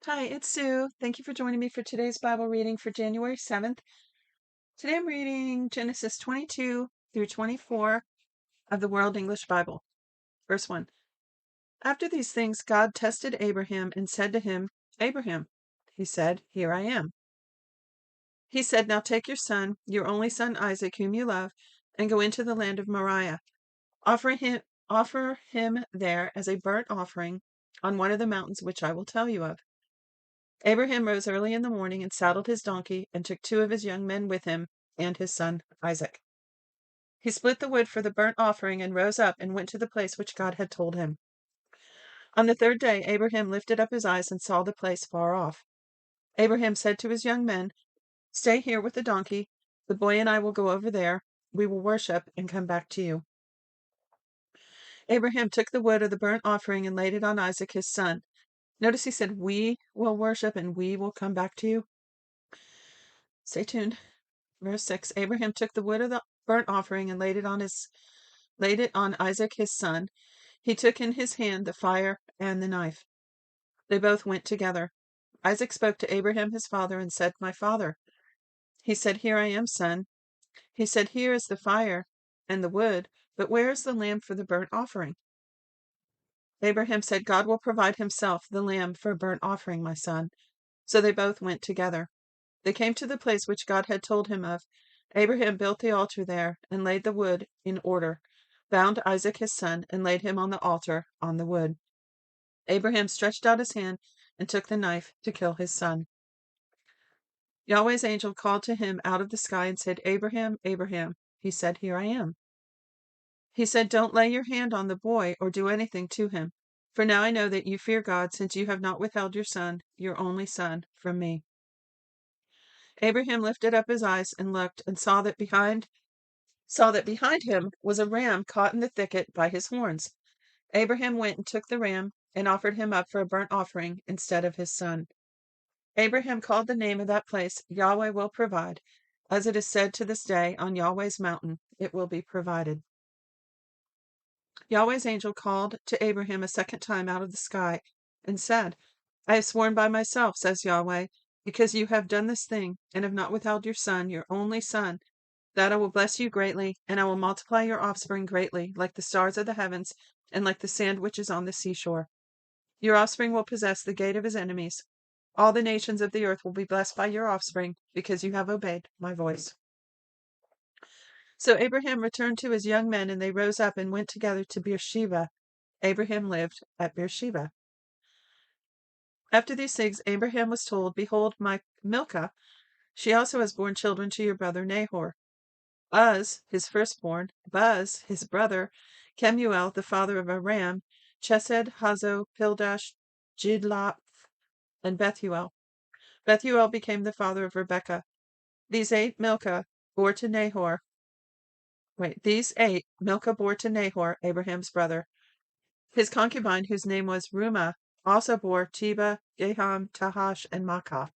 Hi, it's Sue. Thank you for joining me for today's Bible reading for January 7th. Today I'm reading Genesis 22 through 24 of the World English Bible. Verse 1. After these things, God tested Abraham and said to him, Abraham. He said, Here I am. He said, Now take your son, your only son Isaac, whom you love, and go into the land of Moriah. Offer him there as a burnt offering on one of the mountains which I will tell you of. Abraham rose early in the morning and saddled his donkey and took two of his young men with him and his son Isaac. He split the wood for the burnt offering and rose up and went to the place which God had told him. On the third day, Abraham lifted up his eyes and saw the place far off. Abraham said to his young men, Stay here with the donkey. The boy and I will go over there. We will worship and come back to you. Abraham took the wood of the burnt offering and laid it on Isaac his son. Notice he said, We will worship and we will come back to you. Stay tuned. Verse 6, Abraham took the wood of the burnt offering and laid it on Isaac his son. He took in his hand the fire and the knife. They both went together. Isaac spoke to Abraham his father and said, My father. He said, Here I am, son. He said, Here is the fire and the wood, but where is the lamb for the burnt offering? Abraham said, God will provide himself the lamb for a burnt offering, my son. So they both went together. They came to the place which God had told him of. Abraham built the altar there and laid the wood in order, bound Isaac his son, and laid him on the altar on the wood. Abraham stretched out his hand and took the knife to kill his son. Yahweh's angel called to him out of the sky and said, Abraham, Abraham. He said, Here I am. He said, Don't lay your hand on the boy or do anything to him, for now I know that you fear God, since you have not withheld your son, your only son, from me. Abraham lifted up his eyes and looked, and saw that behind him was a ram caught in the thicket by his horns. Abraham went and took the ram and offered him up for a burnt offering instead of his son. Abraham called the name of that place, Yahweh will provide. As it is said to this day, on Yahweh's mountain it will be provided. Yahweh's angel called to Abraham a second time out of the sky and said, I have sworn by myself, says Yahweh, because you have done this thing and have not withheld your son, your only son, that I will bless you greatly, and I will multiply your offspring greatly, like the stars of the heavens and like the sand which is on the seashore. Your offspring will possess the gate of his enemies. All the nations of the earth will be blessed by your offspring, because you have obeyed my voice. So Abraham returned to his young men, and they rose up and went together to Beersheba. Abraham lived at Beersheba. After these things, Abraham was told, Behold, Milcah, she also has borne children to your brother Nahor. Uz, his firstborn, Buz, his brother, Kemuel, the father of Aram, Chesed, Hazo, Pildash, Jidlaph, and Bethuel. Bethuel became the father of Rebekah. These eight Milcah bore to Nahor, Abraham's brother. His concubine, whose name was Rumah, also bore Teba, Gaham, Tahash, and Maachah.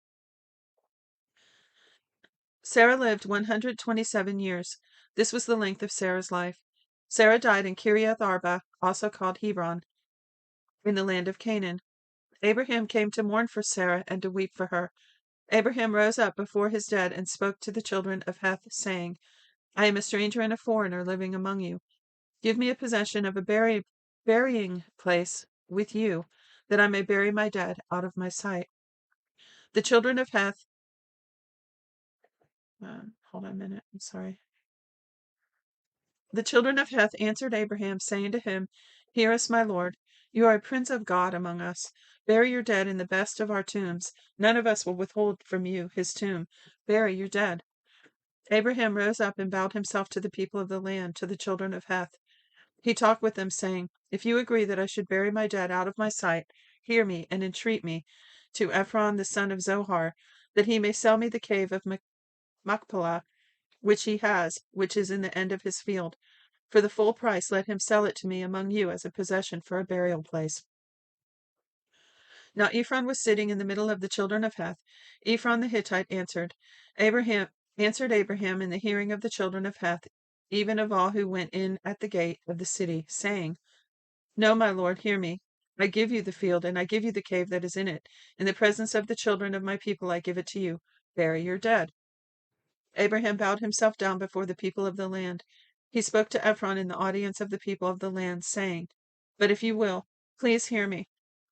Sarah lived 127 years. This was the length of Sarah's life. Sarah died in Kiriath Arba, also called Hebron, in the land of Canaan. Abraham came to mourn for Sarah and to weep for her. Abraham rose up before his dead and spoke to the children of Heth, saying, I am a stranger and a foreigner living among you. Give me a possession of a burying place with you, that I may bury my dead out of my sight. The children of Heth, hold on a minute, I'm sorry. The children of Heth answered Abraham, saying to him, Hear us, my lord. You are a prince of God among us. Bury your dead in the best of our tombs. None of us will withhold from you his tomb. Bury your dead. Abraham rose up and bowed himself to the people of the land, to the children of Heth. He talked with them, saying, If you agree that I should bury my dead out of my sight, hear me and entreat me to Ephron the son of Zohar, that he may sell me the cave of Machpelah, which he has, which is in the end of his field. For the full price let him sell it to me among you as a possession for a burial place. Now Ephron was sitting in the middle of the children of Heth. Ephron the Hittite answered Abraham in the hearing of the children of Heth, even of all who went in at the gate of the city, saying, No, my lord, hear me. I give you the field, and I give you the cave that is in it. In the presence of the children of my people, I give it to you. Bury your dead." Abraham bowed himself down before the people of the land. He spoke to Ephron in the audience of the people of the land, saying, "But if you will, please hear me.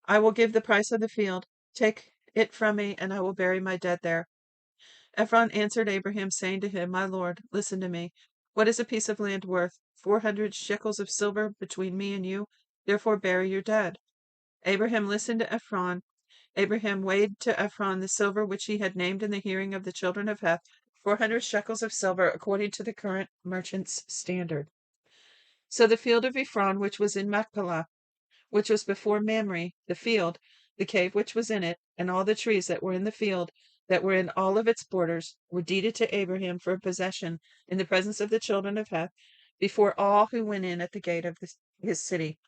I will give the price of the field. Take it from me, and I will bury my dead there." Ephron answered Abraham, saying to him, "My lord, listen to me. What is a piece of land worth? 400 shekels of silver between me and you. Therefore bury your dead." Abraham listened to Ephron. Abraham weighed to Ephron the silver which he had named in the hearing of the children of Heth, 400 shekels of silver, according to the current merchant's standard. So the field of Ephron, which was in Machpelah, which was before Mamre, the field, the cave which was in it, and all the trees that were in the field, that were in all of its borders, were deeded to Abraham for a possession in the presence of the children of Heth, before all who went in at the gate of his city.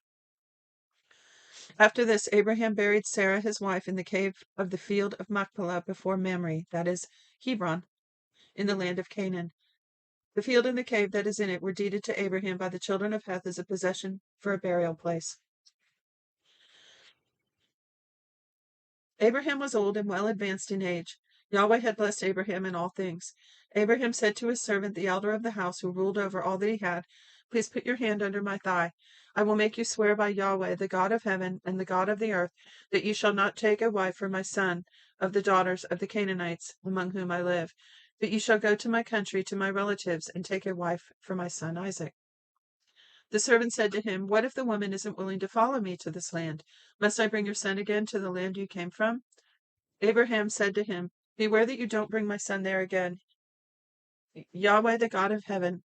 After this, Abraham buried Sarah his wife in the cave of the field of Machpelah before Mamre, that is, Hebron, in the land of Canaan. The field and the cave that is in it were deeded to Abraham by the children of Heth as a possession for a burial place. Abraham was old and well advanced in age. Yahweh had blessed Abraham in all things. Abraham said to his servant, the elder of the house, who ruled over all that he had, "Please put your hand under my thigh. I will make you swear by Yahweh, the God of heaven and the God of the earth, that you shall not take a wife for my son of the daughters of the Canaanites among whom I live, but you shall go to my country, to my relatives, and take a wife for my son Isaac." The servant said to him, "What if the woman isn't willing to follow me to this land? Must I bring your son again to the land you came from?" Abraham said to him, "Beware that you don't bring my son there again. Yahweh, the God of heaven,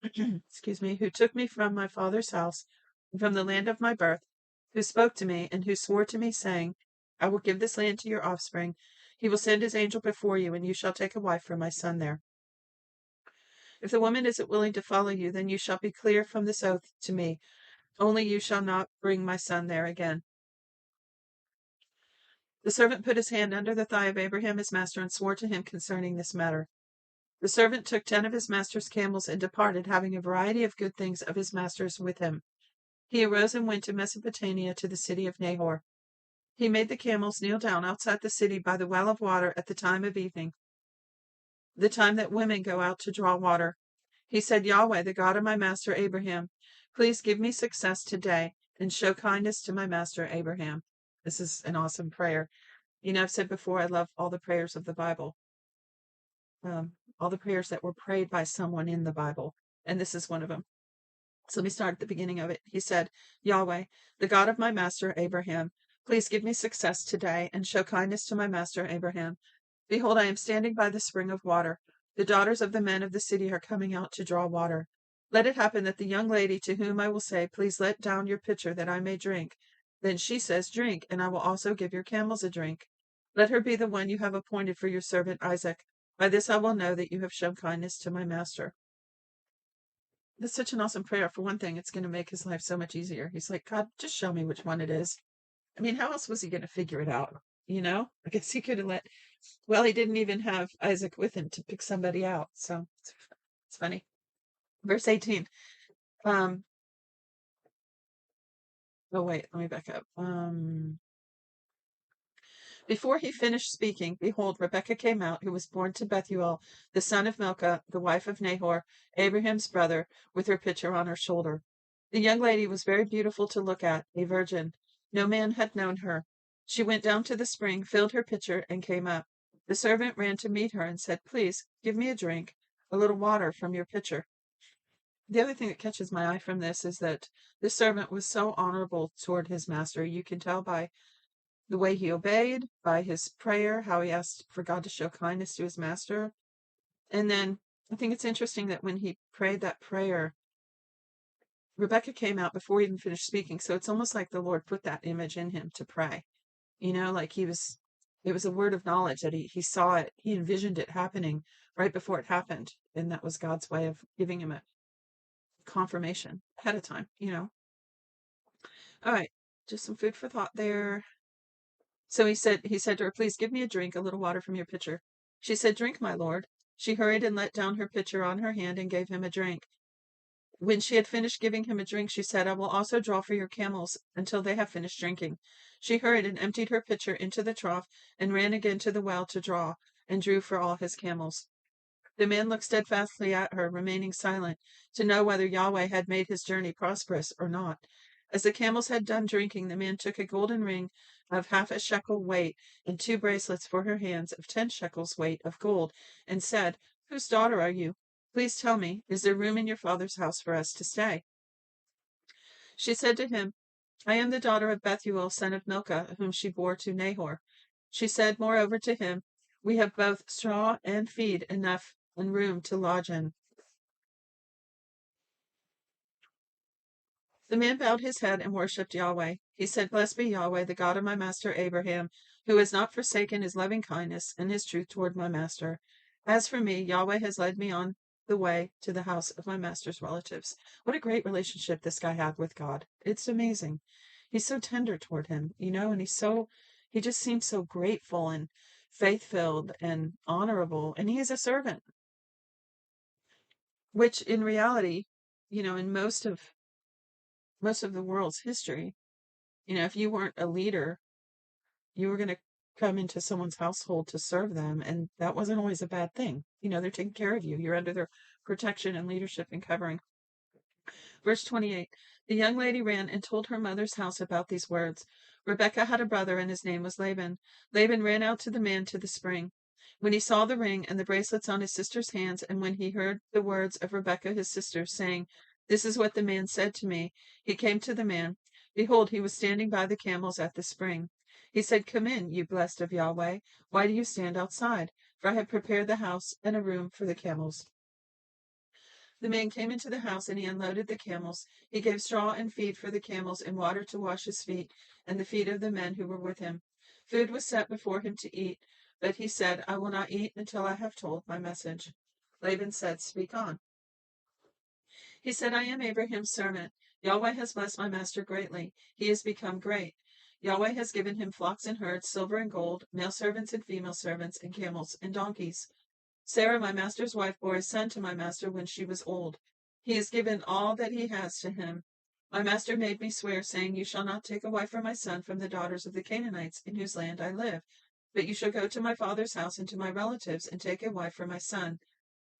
excuse me, who took me from my father's house and from the land of my birth, who spoke to me and who swore to me, saying, 'I will give this land to your offspring,' he will send his angel before you, and you shall take a wife for my son there. If the woman isn't willing to follow you, then you shall be clear from this oath to me. Only you shall not bring my son there again." The servant put his hand under the thigh of Abraham his master and swore to him concerning this matter. The servant took 10 of his master's camels and departed, having a variety of good things of his master's with him. He arose and went to Mesopotamia, to the city of Nahor. He made the camels kneel down outside the city by the well of water at the time of evening, the time that women go out to draw water. He said, "Yahweh, the God of my master Abraham, please give me success today and show kindness to my master Abraham." This is an awesome prayer. You know, I've said before, I love all the prayers of the Bible, all the prayers that were prayed by someone in the Bible, and this is one of them. So let me start at the beginning of it. He said, "Yahweh, the God of my master Abraham, please give me success today and show kindness to my master Abraham. Behold, I am standing by the spring of water. The daughters of the men of the city are coming out to draw water. Let it happen that the young lady to whom I will say, 'Please let down your pitcher that I may drink,' then she says, 'Drink, and I will also give your camels a drink.' Let her be the one you have appointed for your servant Isaac. By this I will know that you have shown kindness to my master." That's such an awesome prayer. For one thing, it's going to make his life so much easier. He's like, "God, just show me which one it is." I mean, how else was he going to figure it out? You know, I guess he could have well, he didn't even have Isaac with him to pick somebody out. So it's funny. Verse 18. Um, oh, wait, let me back up. Before he finished speaking, behold, Rebekah came out, who was born to Bethuel, the son of Milcah, the wife of Nahor, Abraham's brother, with her pitcher on her shoulder. The young lady was very beautiful to look at, a virgin. No man had known her. She went down to the spring, filled her pitcher, and came up. The servant ran to meet her and said, "Please, give me a drink, a little water from your pitcher." The other thing that catches my eye from this is that this servant was so honorable toward his master. You can tell by the way he obeyed, by his prayer, how he asked for God to show kindness to his master. And then I think it's interesting that when he prayed that prayer, Rebecca came out before he even finished speaking. So it's almost like the Lord put that image in him to pray. You know, like it was a word of knowledge that he saw it, he envisioned it happening right before it happened. And that was God's way of giving him a confirmation ahead of time, you know. All right, just some food for thought there. So he said to her, "Please give me a drink, a little water from your pitcher." She said, "Drink, my lord." She hurried and let down her pitcher on her hand and gave him a drink. When she had finished giving him a drink, she said, I will also draw for your camels until they have finished drinking. She hurried and emptied her pitcher into the trough and ran again to the well to draw, and drew for all his camels. The man looked steadfastly at her, remaining silent, to know whether Yahweh had made his journey prosperous or not. As the camels had done drinking, the man took a golden ring of half a shekel weight and 2 bracelets for her hands of 10 shekels weight of gold, and said, Whose daughter are you? Please tell me, is there room in your father's house for us to stay? She said to him, I am the daughter of Bethuel, son of Milcah, whom she bore to Nahor. She said moreover to him, We have both straw and feed enough and room to lodge in. The man bowed his head and worshipped Yahweh. He said, Blessed be Yahweh, the God of my master Abraham, who has not forsaken his loving kindness and his truth toward my master. As for me, Yahweh has led me on the way to the house of my master's relatives. What a great relationship this guy had with God. It's amazing. He's so tender toward him, and he just seems so grateful and faith-filled and honorable, and he is a servant, which in reality, in most of the world's history, if you weren't a leader, you were going to come into someone's household to serve them, and that wasn't always a bad thing. They're taking care of you. You're under their protection and leadership and covering. Verse 28, the young lady ran and told her mother's house about these words. Rebekah had a brother, and his name was Laban. Laban ran out to the man to the spring. When he saw the ring and the bracelets on his sister's hands, and when he heard the words of Rebekah his sister, saying, This is what the man said to me, he came to the man. Behold, he was standing by the camels at the spring. He said, Come in, you blessed of Yahweh. Why do you stand outside? For I have prepared the house and a room for the camels. The man came into the house, and he unloaded the camels. He gave straw and feed for the camels, and water to wash his feet and the feet of the men who were with him. Food was set before him to eat, but he said, I will not eat until I have told my message. Laban said, Speak on. He said, I am Abraham's servant. Yahweh has blessed my master greatly. He has become great. Yahweh has given him flocks and herds, silver and gold, male servants and female servants, and camels and donkeys. Sarah, my master's wife, bore a son to my master when she was old. He has given all that he has to him. My master made me swear, saying, You shall not take a wife for my son from the daughters of the Canaanites, in whose land I live, but you shall go to my father's house and to my relatives, and take a wife for my son.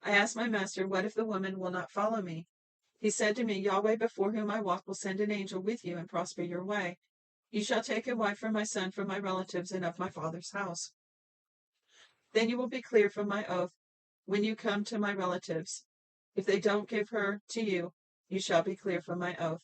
I asked my master, What if the woman will not follow me? He said to me, Yahweh before whom I walk will send an angel with you and prosper your way. You shall take a wife for my son from my relatives and of my father's house. Then you will be clear from my oath when you come to my relatives. If they don't give her to you, you shall be clear from my oath.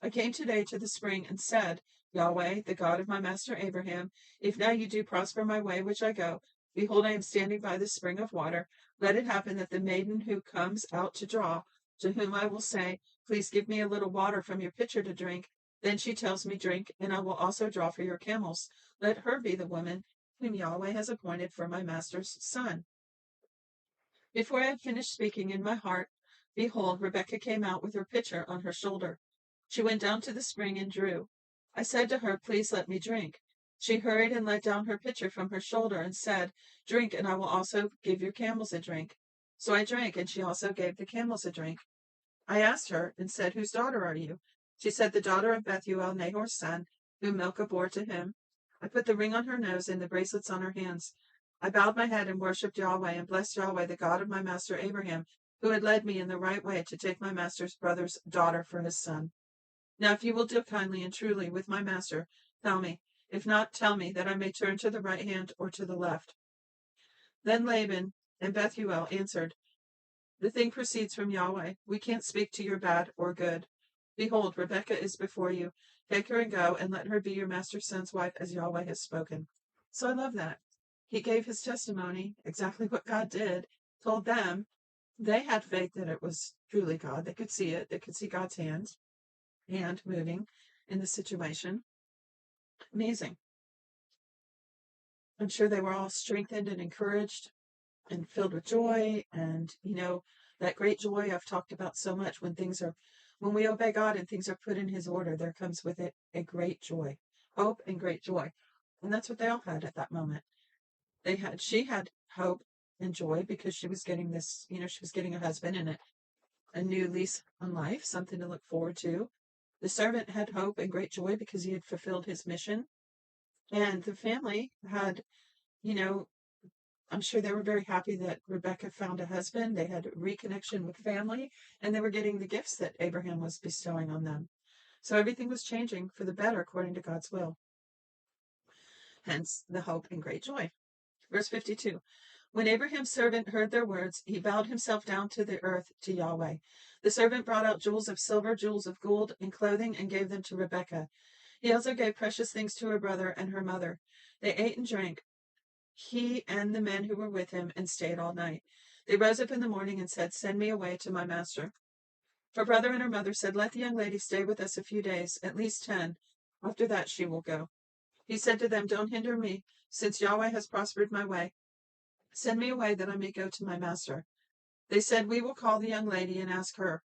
I came today to the spring and said, Yahweh, the God of my master Abraham, if now you do prosper my way which I go, behold, I am standing by the spring of water. Let it happen that the maiden who comes out to draw, to whom I will say, Please give me a little water from your pitcher to drink, then she tells me, Drink, and I will also draw for your camels. Let her be the woman whom Yahweh has appointed for my master's son. Before I had finished speaking in my heart, behold, Rebekah came out with her pitcher on her shoulder. She went down to the spring and drew. I said to her, Please let me drink. She hurried and let down her pitcher from her shoulder and said, Drink, and I will also give your camels a drink. So I drank, and she also gave the camels a drink. I asked her and said, Whose daughter are you? She said, The daughter of Bethuel, Nahor's son, whom Milcah bore to him. I put the ring on her nose and the bracelets on her hands. I bowed my head and worshipped Yahweh and blessed Yahweh, the God of my master Abraham, who had led me in the right way to take my master's brother's daughter for his son. Now, if you will deal kindly and truly with my master, tell me. If not, tell me, that I may turn to the right hand or to the left. Then Laban and Bethuel answered, The thing proceeds from Yahweh. We can't speak to your bad or good. Behold, Rebekah is before you. Take her and go, and let her be your master's son's wife, as Yahweh has spoken. So I love that. He gave his testimony, exactly what God did, told them. They had faith that it was truly God. They could see it. They could see God's hand moving in the situation. Amazing. I'm sure they were all strengthened and encouraged and filled with joy. And, that great joy I've talked about so much, when we obey God and things are put in his order, there comes with it a great joy, hope and great joy. And that's what they all had at that moment. She had hope and joy because she was getting this, she was getting a husband, and a new lease on life, something to look forward to. The servant had hope and great joy because he had fulfilled his mission. And the family had, you know, I'm sure they were very happy that Rebecca found a husband. They had a reconnection with family, and they were getting the gifts that Abraham was bestowing on them. So everything was changing for the better according to God's will. Hence the hope and great joy. Verse 52. When Abraham's servant heard their words, he bowed himself down to the earth to Yahweh. The servant brought out jewels of silver, jewels of gold, and clothing, and gave them to Rebekah. He also gave precious things to her brother and her mother. They ate and drank, he and the men who were with him, and stayed all night. They rose up in the morning and said, "Send me away to my master." Her brother and her mother said, "Let the young lady stay with us a few days, at least 10. After that she will go." He said to them, "Don't hinder me, since Yahweh has prospered my way. Send me away that I may go to my master." They said, "We will call the young lady and ask her."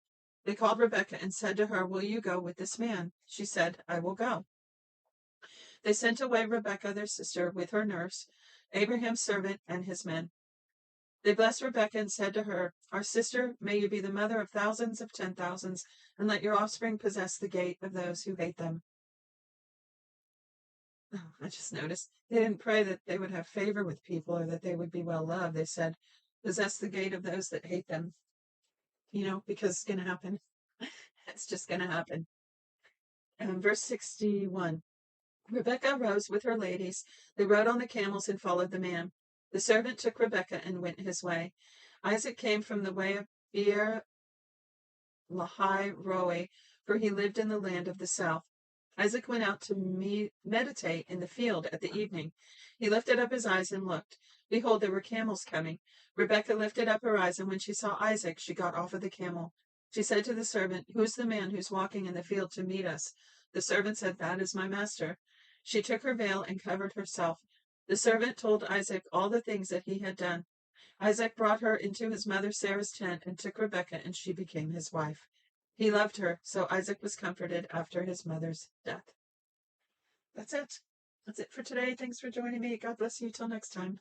They called Rebekah and said to her, "Will you go with this man?" She said, "I will go." They sent away Rebekah, their sister, with her nurse, Abraham's servant, and his men. They blessed Rebekah and said to her, "Our sister, may you be the mother of thousands of 10,000s, and let your offspring possess the gate of those who hate them." Oh, I just noticed they didn't pray that they would have favor with people or that they would be well loved. They said, "Possess the gate of those that hate them," because it's going to happen. It's just going to happen. Verse 61. Rebekah rose with her ladies. They rode on the camels and followed the man. The servant took Rebekah and went his way. Isaac came from the way of Beer Lahai Roi, for he lived in the land of the south. Isaac went out to meditate in the field at the evening. He lifted up his eyes and looked. Behold, there were camels coming. Rebekah lifted up her eyes, and when she saw Isaac, she got off of the camel. She said to the servant, "Who's the man who's walking in the field to meet us?" The servant said, "That is my master." She took her veil and covered herself. The servant told Isaac all the things that he had done. Isaac brought her into his mother Sarah's tent and took Rebekah, and she became his wife. He loved her, so Isaac was comforted after his mother's death. That's it. That's it for today. Thanks for joining me. God bless you. Till next time.